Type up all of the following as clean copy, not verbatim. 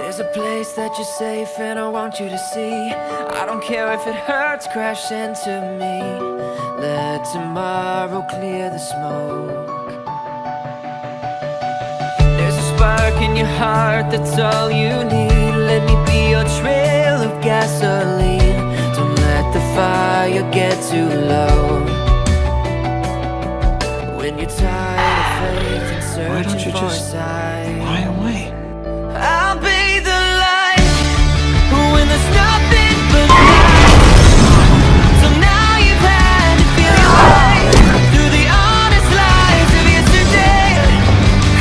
There's a place that you're safe and I want you to see. I don't care if it hurts, crash into me. Let tomorrow clear the smoke. There's a spark in your heart, that's all you need. Let me be your trail of gasoline. Don't let the fire get too low. When you're tired of faith and searching for a sign, fly away? I'll be the light when there's nothing but night. So now you've had to feel your way through the honest lies of yesterday.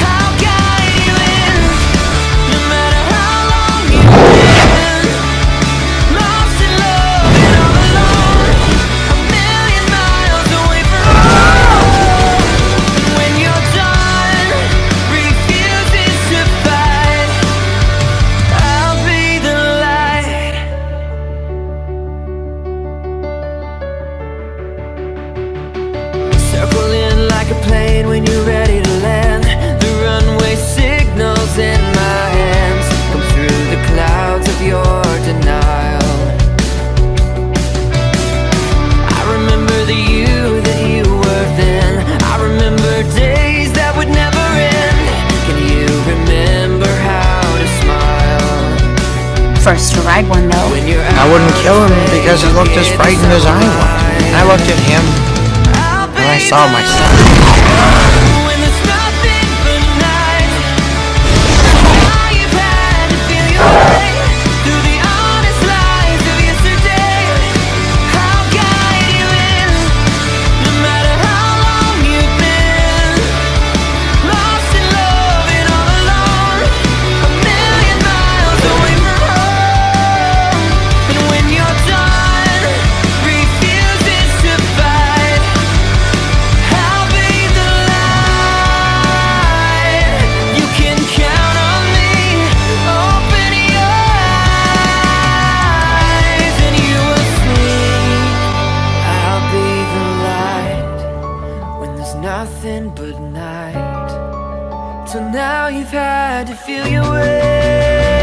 I'll guide you in, no matter how long you've been lost in love and all alone, a million miles away from home. And when you're done, refuses to fight, I'll be the light. Circle in like a plane when you're ready to land. The runway signals in my hands. Come through the clouds of your denial. I remember the you that you were then. I remember days that would never end. Can you remember how to smile First to ride one though. when you're I wouldn't kill him because he looked as frightened as I was. I looked at him and I saw myself. When there's nothing but night, now you've had to feel your way through the honest lies of yesterday. I'll guide you in, no matter how long you've been lost in love and all alone, a million miles away from home. And when you're done, refuses to fight, I'll be the light. You can count on me. Open your eyes and you will see. I'll be the light when there's nothing but night. Till now you've had to feel your way